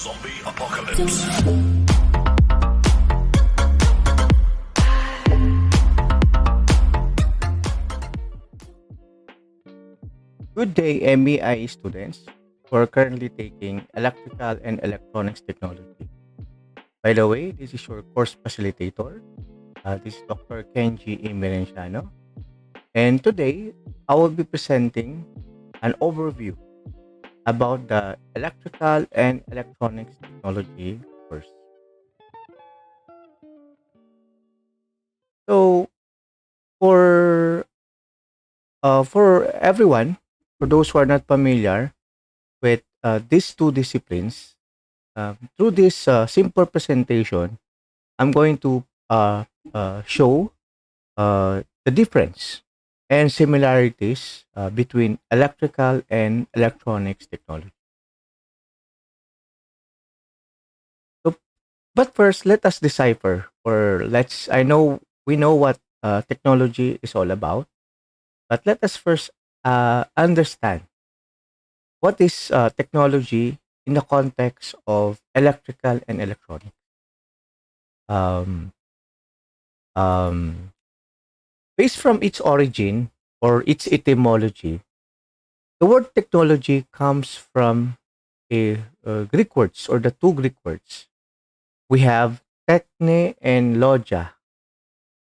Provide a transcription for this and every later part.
Zombie apocalypse. Good day, MAIE students who are currently taking Electrical and Electronics Technology. By the way, this is your course facilitator. This is Dr. Kenji Merenciano. And today, I will be presenting an overview about the Electrical and Electronics Technology course. So, for for everyone, for those who are not familiar with these two disciplines, through this simple presentation, I'm going to show the difference and similarities between electrical and electronics technology. So, but first, let us decipher, or let's. I know we know what technology is all about, but let us first understand what is technology in the context of electrical and electronic. Um, um, Based from its origin or its etymology, the word technology comes from a Greek words or the two Greek words. We have techne and logia.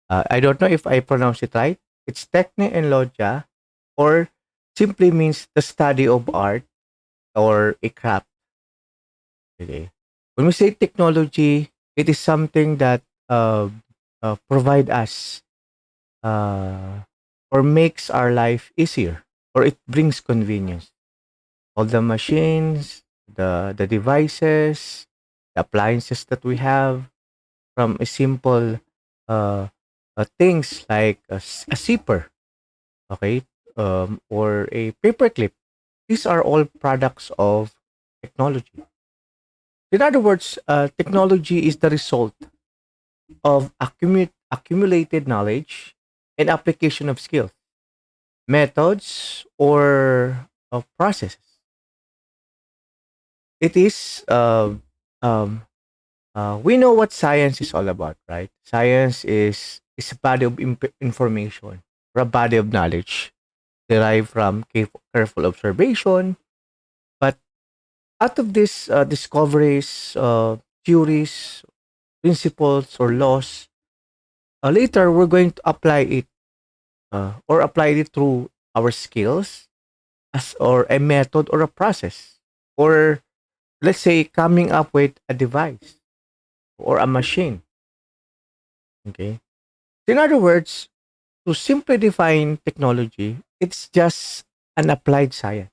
I don't know if I pronounce it right. It's techne and logia, or simply means the study of art or a craft. Okay. When we say technology, it is something that provide us uh, or makes our life easier, or it brings convenience. All the machines, the devices, the appliances that we have, from a simple uh, things like a zipper, okay, or a paperclip. These are all products of technology. In other words, technology is the result of accumulated knowledge and application of skills, methods, or of processes. It is we know what science is all about, right? Science is a body of information or a body of knowledge derived from careful observation. But out of these discoveries, theories, principles, or laws, later we're going to apply it or apply it through our skills as or a method or a process, or let's say coming up with a device or a machine. Okay. In other words, to simply define technology, it's just an applied science.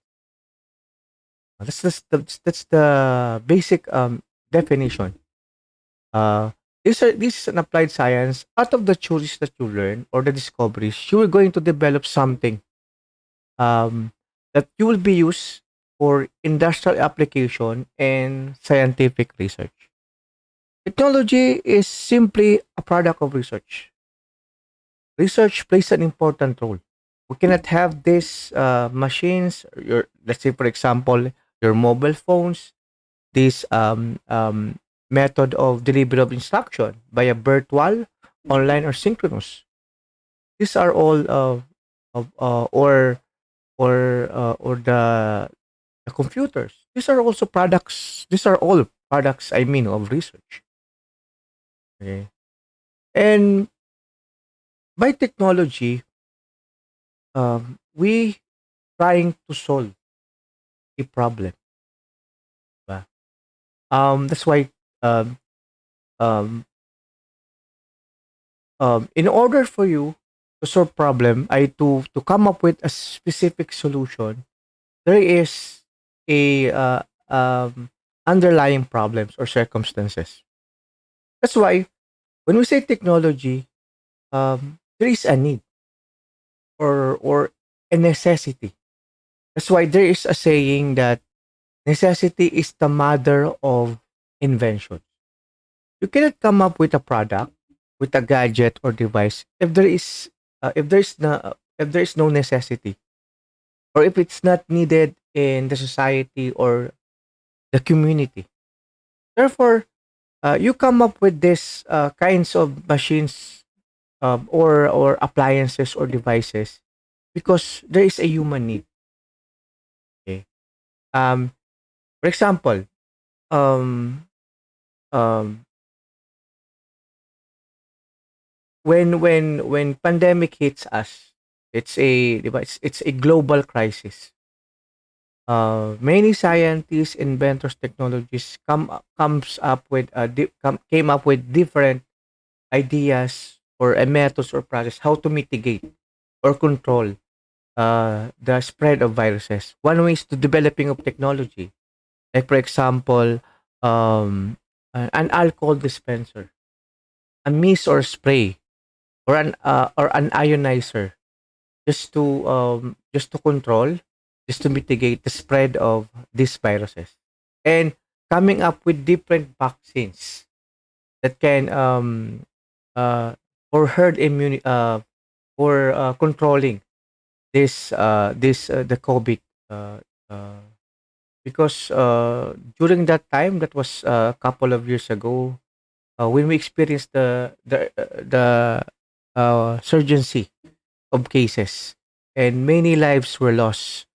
That's the basic definition. Uh, this is an applied science. Out of the theories that you learn or the discoveries, you are going to develop something that you will be used for industrial application and scientific research. Technology is simply a product of research. Research plays an important role. We cannot have these machines, your let's say for example, your mobile phones, this method of delivery of instruction via virtual, online, or synchronous. These are all of or the computers. These are also products. These are all products. I mean of research. Okay, and by technology, we trying to solve a problem. Ba? That's why um, um, in order for you to solve problem, I to come up with a specific solution, there is a underlying problems or circumstances. That's why when we say technology, there is a need or a necessity. That's why there is a saying that necessity is the mother of invention. You cannot come up with a product, with a gadget or device if there is no necessity, or if it's not needed in the society or the community. Therefore, you come up with this kinds of machines, or appliances or devices because there is a human need. Okay. Um, for example, um, um, when pandemic hits us, it's a global crisis. Many scientists, inventors, technologists came up with different ideas or methods or process how to mitigate or control the spread of viruses. One way is to developing of technology, like for example, an alcohol dispenser, a mist or spray, or an ionizer, just to control, just to mitigate the spread of these viruses, and coming up with different vaccines that can uh for herd immunity, for controlling this the COVID, uh, uh because during that time, that was a couple of years ago, when we experienced the surgency of cases, and many lives were lost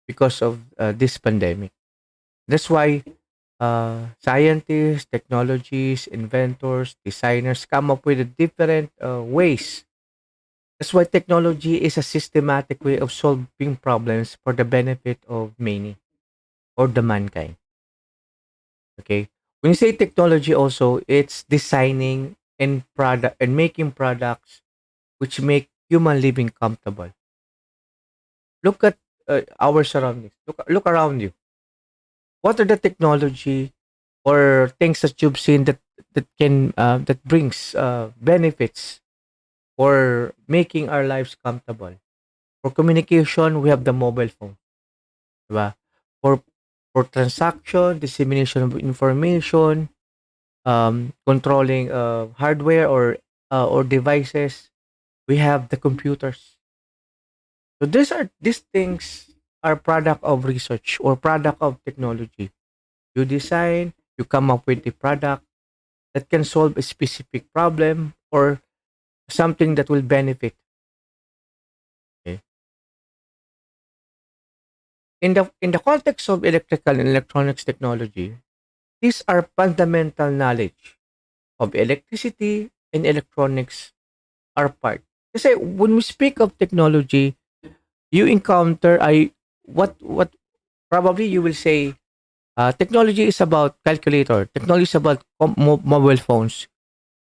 because of this pandemic. That's why scientists, technologies, inventors, designers come up with different ways. That's why technology is a systematic way of solving problems for the benefit of many or the mankind. Okay. When you say technology also, it's designing and making products which make human living comfortable. Look at our surroundings. Look around you. What are the technology or things that you've seen that brings benefits for making our lives comfortable? For communication, we have the mobile phone, diba? For for transaction, dissemination of information, controlling hardware or devices, we have the computers. So these things are product of research or product of technology. You design, you come up with a product that can solve a specific problem or something that will benefit. Okay. In the context of electrical and electronics technology, these are fundamental knowledge of electricity and electronics are part. Kasi when we speak of technology, you encounter I what probably you will say, technology is about calculator, technology is about mobile phones,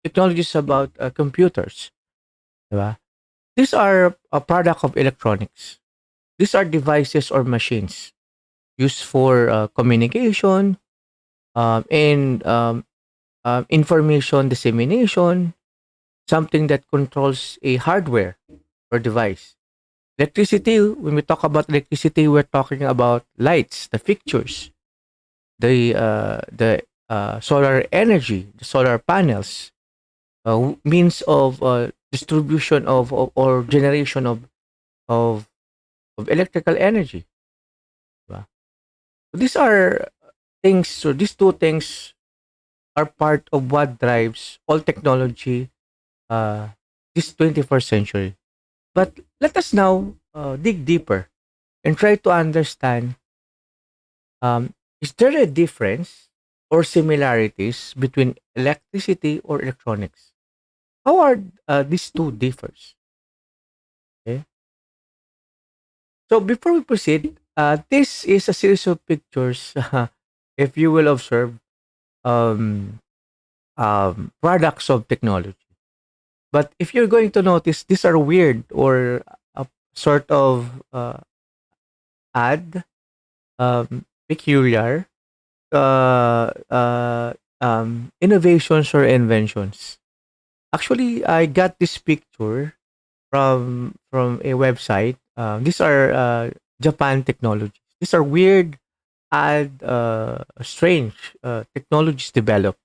technology is about computers, diba? These are a product of electronics. These are devices or machines used for communication, and information dissemination, something that controls a hardware or device. Electricity, when we talk about electricity, we're talking about lights, the fixtures, the solar energy, the solar panels, means of distribution or generation of of electrical energy. Diba? So these are things. So these two things are part of what drives all technology uh, this 21st century. But let us now dig deeper and try to understand, is there a difference or similarities between electricity or electronics? How are these two differs? Okay. So before we proceed, this is a series of pictures. If you will observe, um, products of technology. But if you're going to notice, these are weird or a sort of odd, peculiar, innovations or inventions. Actually, I got this picture from a website. These are Japan technologies. These are weird, odd, strange technologies developed.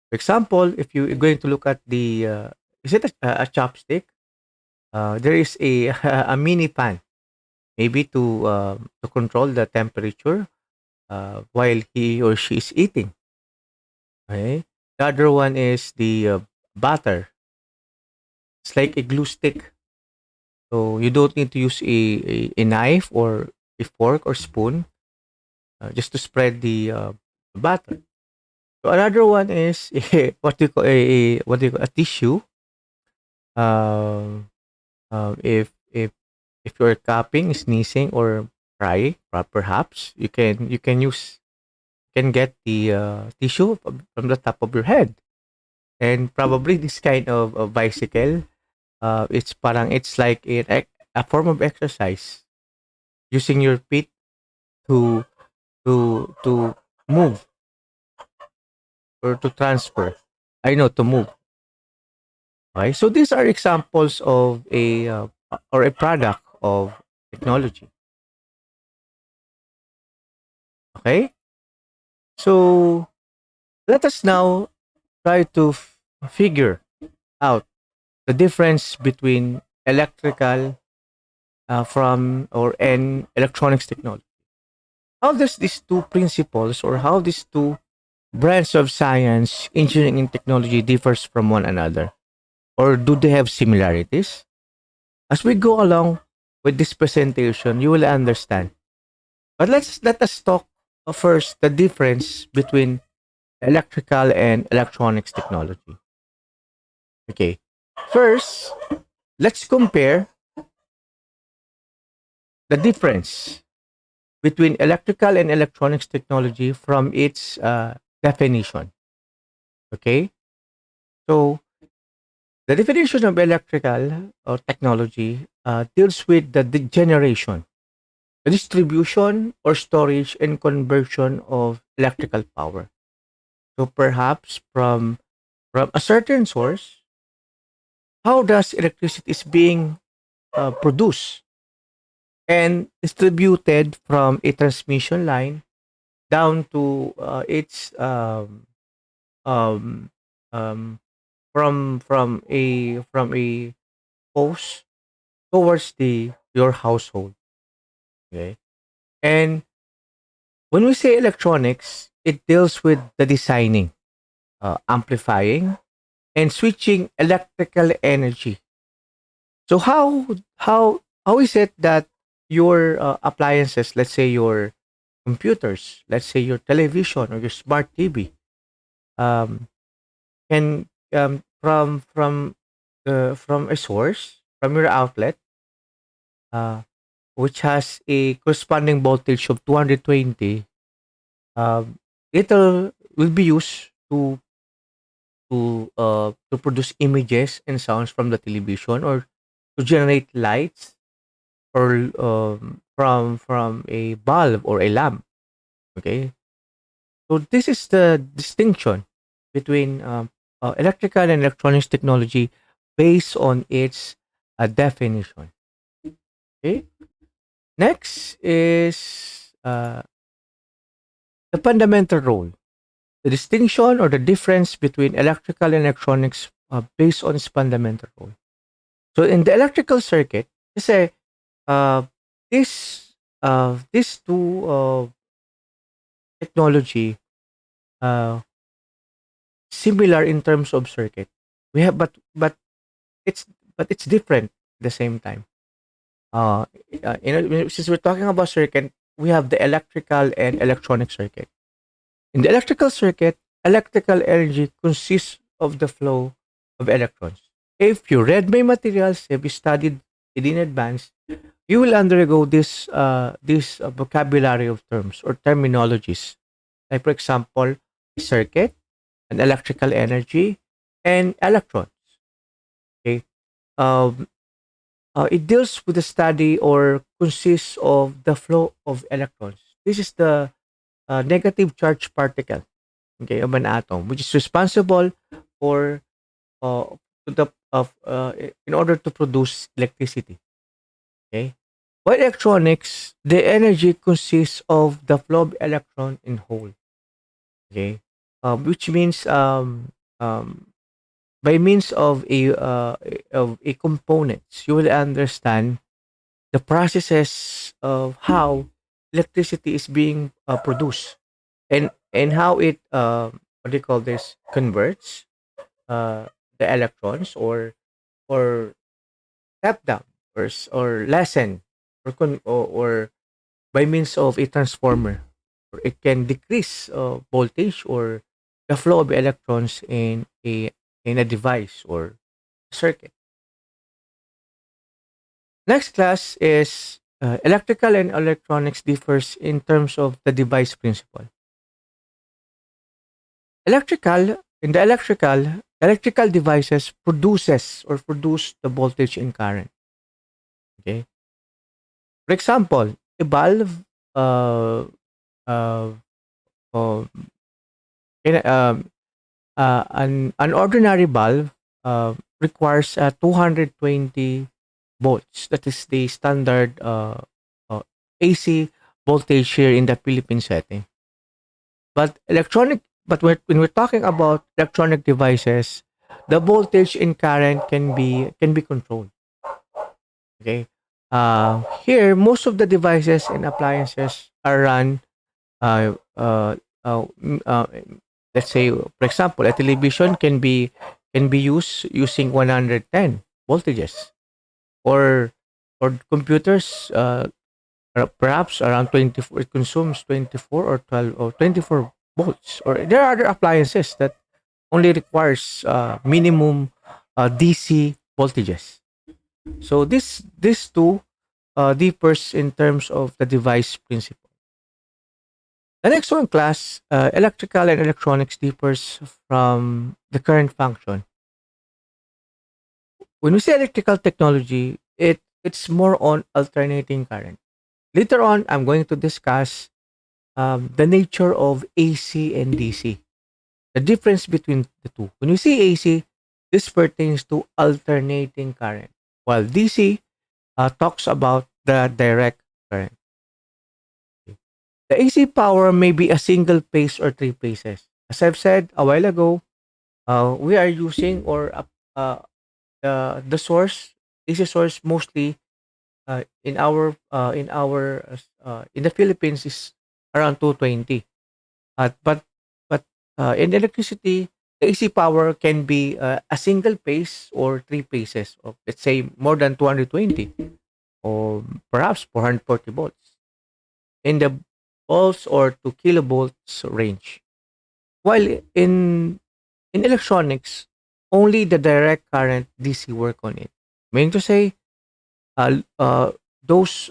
For example, if you're going to look at is it a chopstick? There is a a mini pan, maybe to control the temperature while he or she is eating. Okay. The other one is the batter. It's like a glue stick. So you don't need to use a knife or a fork or spoon just to spread the batter. So another one is what do you call what do you call a tissue. Um, if you're coughing, sneezing, or crying, perhaps you can use can get the tissue from the top of your head, and probably this kind of bicycle, it's like a form of exercise using your feet to to move or to transfer. I know to move. Okay, so these are examples of a or a product of technology. Okay, so let us now try to figure out the difference between electrical from or and electronics technology. How does these two principles or how these two branches of science, engineering and technology differs from one another? Or do they have similarities? As we go along with this presentation, you will understand. But let us talk first the difference between electrical and electronics technology. Okay. First, let's compare the difference between electrical and electronics technology from its definition. Okay. So the definition of electrical or technology deals with the generation, the distribution or storage and conversion of electrical power. So perhaps from a certain source, how does electricity is being produced and distributed from a transmission line down to its um, um, from a post towards the your household. Okay, and when we say electronics, it deals with the designing, amplifying, and switching electrical energy. So how is it that your appliances, let's say your computers, let's say your television or your smart TV, um, can from a source from your outlet, uh, which has a corresponding voltage of 220, it will be used to produce images and sounds from the television or to generate lights or from a bulb or a lamp. Okay, so this is the distinction between electrical and electronics technology based on its definition. Okay, next is the fundamental role, the distinction or the difference between electrical and electronics based on its fundamental role. So in the electrical circuit, kasi uh, this these two technology uh, similar in terms of circuit. We have it's it's different at the same time. Uh, since we're talking about circuit, we have the electrical and electronic circuit. In the electrical circuit, electrical energy consists of the flow of electrons. If you read my materials, if you studied it in advance, you will undergo this vocabulary of terms or terminologies. Like for example, circuit, and electrical energy, and electrons. Okay, um, it deals with the study or consists of the flow of electrons. This is the negative charge particle, okay, of an atom, which is responsible for uh, in order to produce electricity. Okay, while electronics, the energy consists of the flow of electron in whole. Okay, which means by means of a components, you will understand the processes of how electricity is being produced and how it what do you call this, converts uh, the electrons, or step down, or lessen, or by means of a transformer, or it can decrease voltage or the flow of electrons in a device or circuit. Next class is electrical and electronics differs in terms of the device principle. Electrical devices produce the voltage and current. Okay. For example, a bulb, uh, uh, uh, in, an ordinary bulb requires 220 volts. That is the standard uh, AC voltage here in the Philippine setting. When we're talking about electronic devices, the voltage and current can be controlled. Okay. Here, most of the devices and appliances are run. Uh, uh, mm, let's say, for example, a television can be used using 110 voltages, or computers, perhaps around 24. It consumes 24 or 12 or 24 volts. Or there are other appliances that only requires minimum DC voltages. So these two differs in terms of the device principle. The next one class, electrical and electronics differs from the current function. When we say electrical technology, it's more on alternating current. Later on, I'm going to discuss the nature of AC and DC, the difference between the two. When we say AC, this pertains to alternating current, while DC talks about the direct current. The AC power may be a single phase or three phases. As I've said a while ago, we are using, or the source, AC source, mostly in the Philippines is around 220. But in electricity, the AC power can be a single phase or three phases of, let's say, more than 220, or perhaps 440 volts in the volts or to kilovolts range. While in electronics, only the direct current DC work on it. Meaning to say, those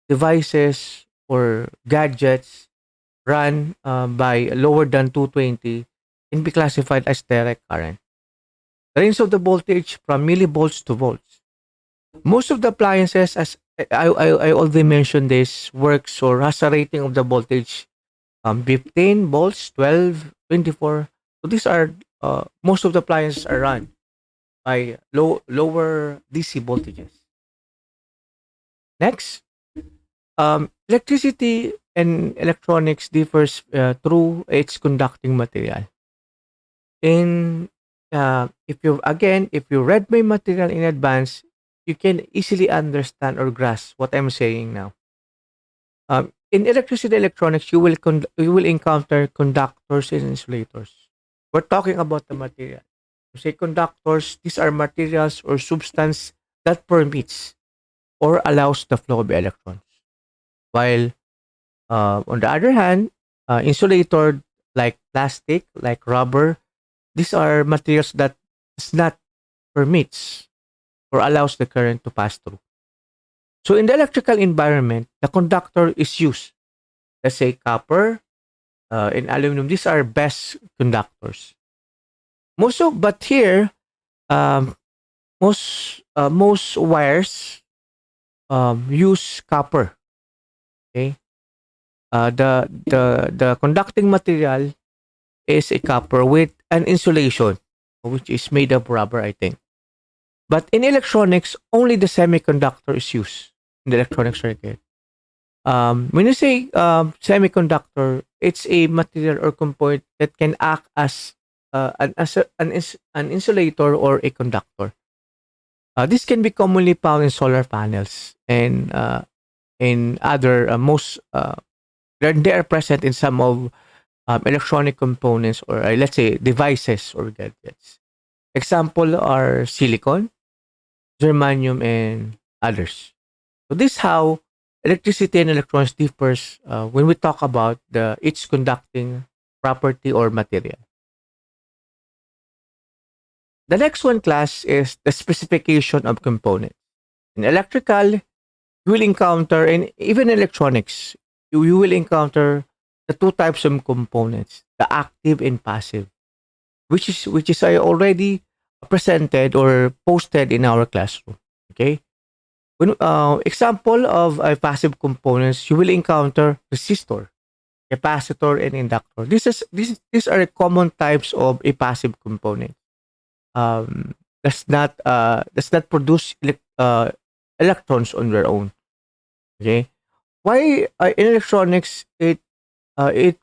devices or gadgets run by lower than 220 can be classified as direct current. The range of the voltage from millivolts to volts. Most of the appliances, as I already mentioned, this works or has a rating of the voltage 15 volts, 12, 24. So these are most of the appliances are run by lower DC voltages. Next, electricity and electronics differs through its conducting material. In if you read my material in advance, you can easily understand or grasp what I'm saying now. In electricity electronics, you will encounter conductors and insulators. We're talking about the material. You say conductors; these are materials or substance that permits or allows the flow of electrons. While on the other hand, insulator, like plastic, like rubber, these are materials that does not permits or allows the current to pass through. So in the electrical environment, the conductor is used. Let's say copper, and aluminum. These are best conductors. But here, um, most wires use copper. Okay, the conducting material is a copper with an insulation, which is made of rubber, I think. But in electronics, only the semiconductor is used in the electronic circuit. When you say semiconductor, it's a material or component that can act as an insulator or a conductor. This can be commonly found in solar panels and in other most they are present in some of electronic components or let's say devices or gadgets. Example are silicon, germanium, and others. So this how electricity and electrons differs when we talk about the its conducting property or material. The next one class is the specification of components. In electrical, you will encounter, and even electronics, you will encounter the two types of components, the active and passive, which is I already presented or posted in our classroom. Okay. When example of passive components, you will encounter resistor, capacitor, and inductor. These are the common types of a passive component. Does not produce electrons on their own. Okay, why in electronics it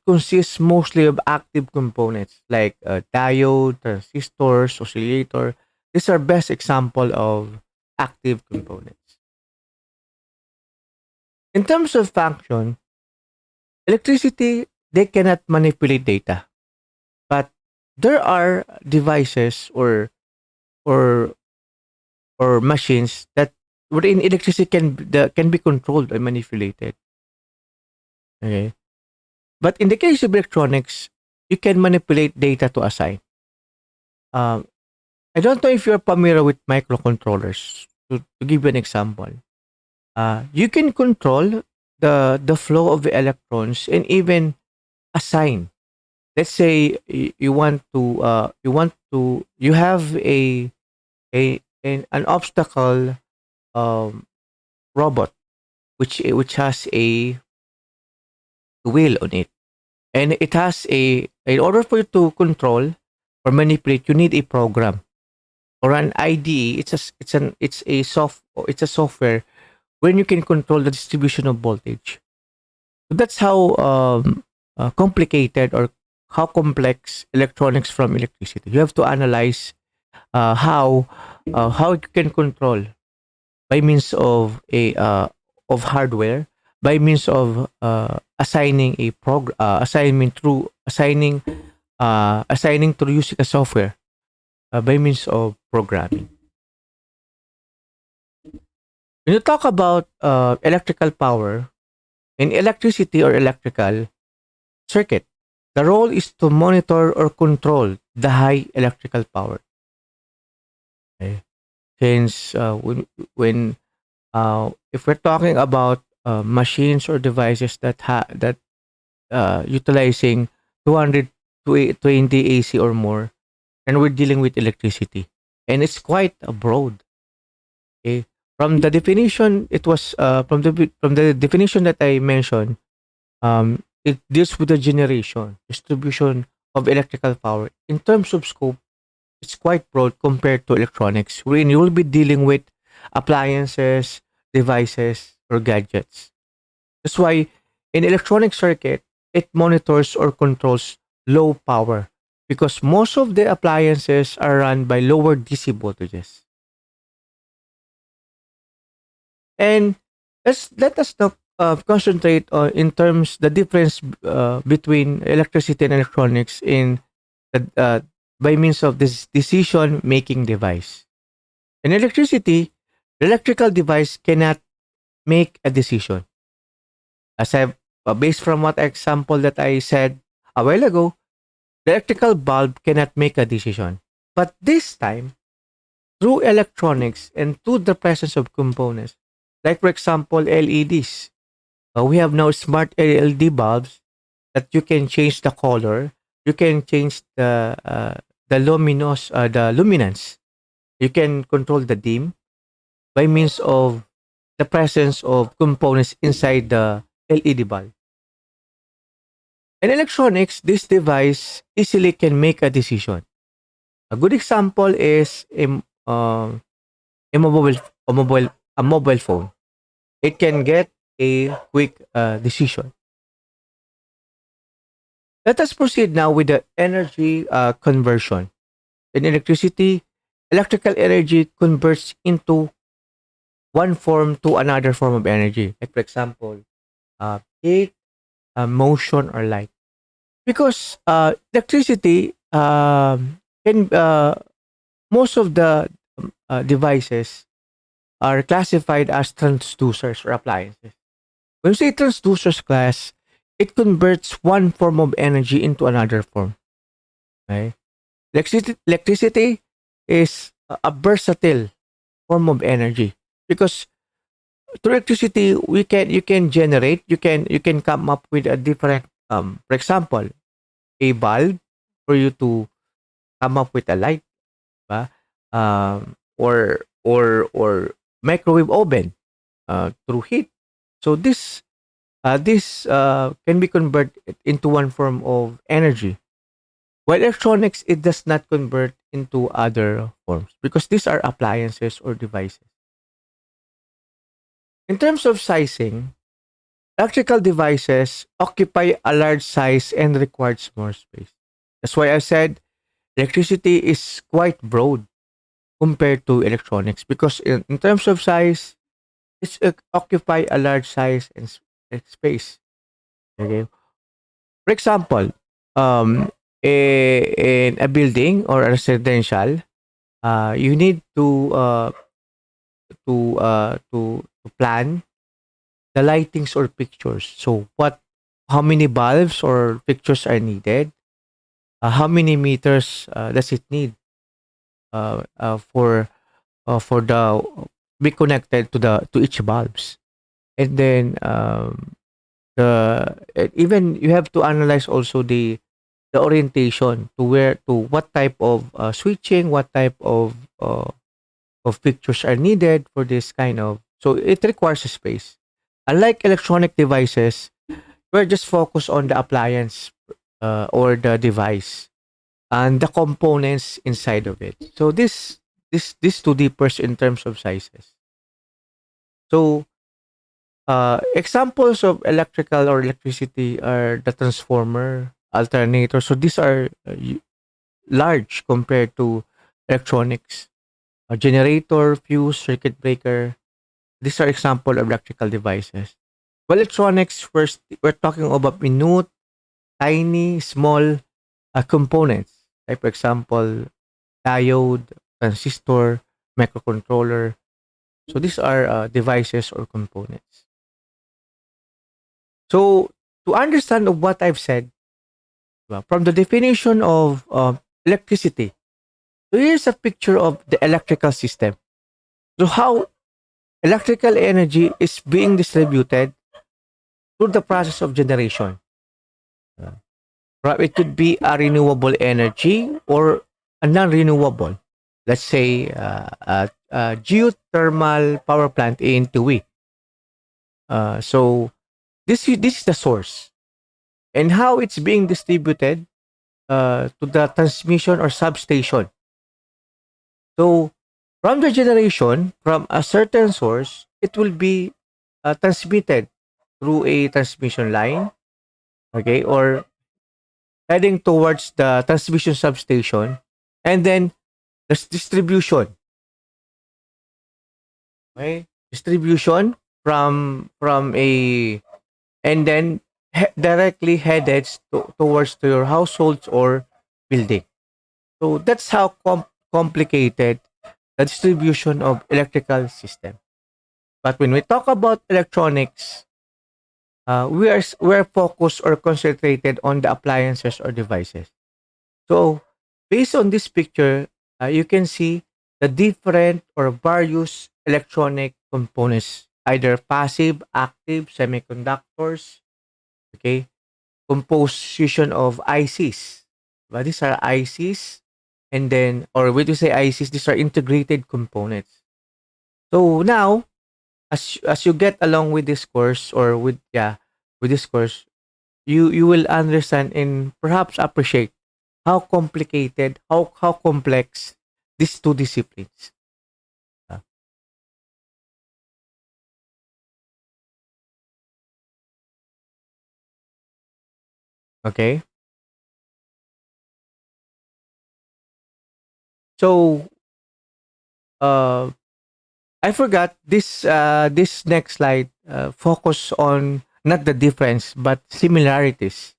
consists mostly of active components like diode, transistors, oscillator. These are best example of active components. In terms of function, electricity they cannot manipulate data, but there are devices or or machines that wherein electricity can be controlled and manipulated. Okay. But in the case of electronics, you can manipulate data to assign. Um, I don't know if you're familiar with microcontrollers. To give you an example, you can control the flow of the electrons and even assign. Let's say you have an obstacle robot which has a wheel on it, and it has a in order for you to control or manipulate, you need a program or an IDE. It's a software when you can control the distribution of voltage. So that's how complicated or how complex electronics from electricity. You have to analyze how you can control by means of hardware, by means of assigning a assignment through assigning through using a software by means of programming. When you talk about electrical power in electricity or electrical circuit, the role is to monitor or control the high electrical power. Okay? Since when if we're talking about machines or devices that utilizing 220 AC or more, and we're dealing with electricity, and it's quite broad. Okay, from the definition, it was from the definition that I mentioned. It deals with the generation, distribution of electrical power. In terms of scope, it's quite broad compared to electronics, wherein you will be dealing with appliances, devices, or gadgets. That's why in electronic circuit, it monitors or controls low power because most of the appliances are run by lower DC voltages. And let us now concentrate on in terms the difference between electricity and electronics in by means of this decision making device. In electricity, the electrical device cannot make a decision. As I based from what example that I said a while ago, the electrical bulb cannot make a decision. But this time, through electronics and through the presence of components, like for example LEDs, we have now smart LED bulbs that you can change the color, you can change the luminance, you can control the dim by means of the presence of components inside the LED bulb. In electronics, this device easily can make a decision. A good example is a mobile a mobile a mobile phone. It can get a quick decision. Let us proceed now with the energy conversion. In electricity, electrical energy converts into one form to another form of energy. Like for example, heat, motion, or light. because electricity can most of the devices are classified as transducers or appliances. When you say transducers class, it converts one form of energy into another form. Right? Electricity is a versatile form of energy because through electricity we can you can generate you can come up with a different for example a bulb for you to come up with a light ba? Or microwave oven through heat. So this can be converted into one form of energy. While electronics, it does not convert into other forms because these are appliances or devices. In terms of sizing, electrical devices occupy a large size and requires more space. That's why I said electricity is quite broad compared to electronics because in terms of size, it's occupy a large size and space. Okay. For example, um, in a building or a residential, you need to plan the lightings or pictures. So how many bulbs or pictures are needed? How many meters does it need for the be connected to each bulbs? And then even you have to analyze also the orientation to where to what type of switching, what type of pictures are needed for this kind of. So it requires a space. Unlike electronic devices, we're just focused on the appliance or the device and the components inside of it. So this two differs in terms of sizes. So examples of electrical or electricity are the transformer, alternator. So these are large compared to electronics. A generator, fuse, circuit breaker. These are example of electrical devices. Well, electronics, we're talking about minute, tiny, small components. Like for example, diode, transistor, microcontroller. So these are devices or components. So to understand of what I've said, well, from the definition of electricity, so here's a picture of the electrical system. So how electrical energy is being distributed through the process of generation. Uh, it could be a renewable energy or a non-renewable. Let's say a geothermal power plant in Tuwi. So this is the source and how it's being distributed to the transmission or substation. So from the generation from a certain source, it will be transmitted through a transmission line, okay, or heading towards the transmission substation, and then there's distribution, okay, distribution from a and then directly headed towards to your households or building. So that's how complicated the distribution of electrical system. But when we talk about electronics, we are focused or concentrated on the appliances or devices. So based on this picture, you can see the different or various electronic components, either passive, active, semiconductors, okay, composition of ICs. But these are ICs, and then, or when you say ICs, these are integrated components. So now, as you get along with this course or with this course, you will understand and perhaps appreciate how complicated, how complex these two disciplines. Uh, Okay, so uh, I forgot this next slide focus on not the difference but similarities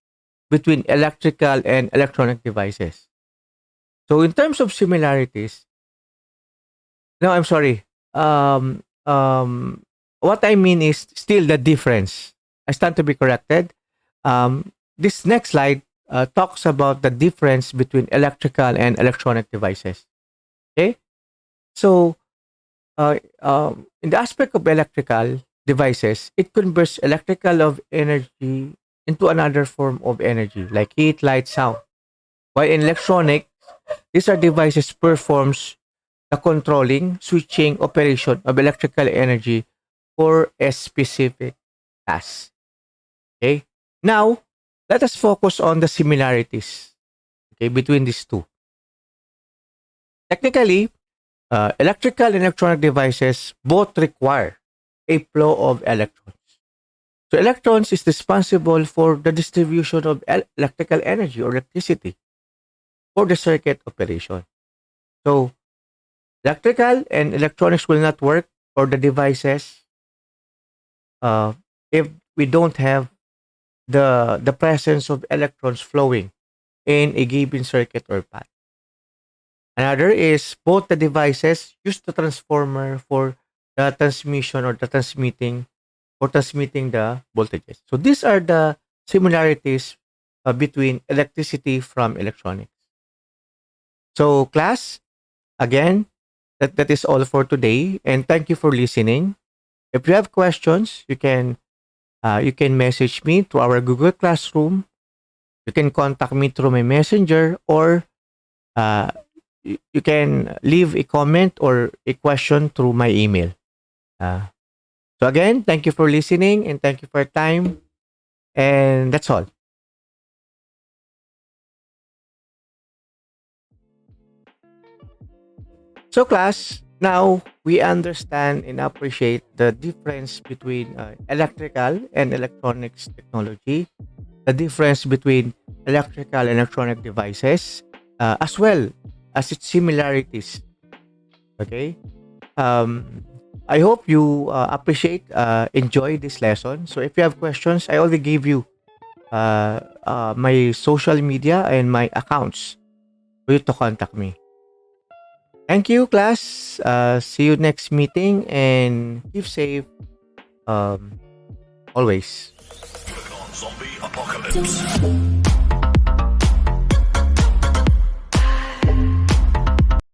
between electrical and electronic devices. So in terms of similarities, no, I'm sorry. What I mean is still the difference. I stand to be corrected. This next slide talks about the difference between electrical and electronic devices. Okay, so in the aspect of electrical devices, it converts electrical of energy into another form of energy, like heat, light, sound. While in electronic, these are devices performs the controlling, switching, operation of electrical energy for a specific task. Okay. Now, let us focus on the similarities. Okay, between these two. Technically, electrical and electronic devices both require a flow of electrons. So electrons is responsible for the distribution of electrical energy or electricity for the circuit operation. So electrical and electronics will not work or the devices uh, if we don't have the presence of electrons flowing in a given circuit or path. Another is both the devices use the transformer for the transmission or the transmitting or transmitting the voltages. So these are the similarities between electricity from electronics. So class, again, that is all for today, and thank you for listening. If you have questions, you can message me to our Google Classroom. You can contact me through my messenger, or uh, you can leave a comment or a question through my email. Uh, so again, thank you for listening and thank you for your time. And that's all. So class, now we understand and appreciate the difference between electrical and electronics technology, the difference between electrical and electronic devices, as well as its similarities. Okay. I hope you appreciate, enjoy this lesson. So if you have questions, I already gave you my social media and my accounts for you to contact me. Thank you, class. See you next meeting and keep safe um, always. Zombie apocalypse.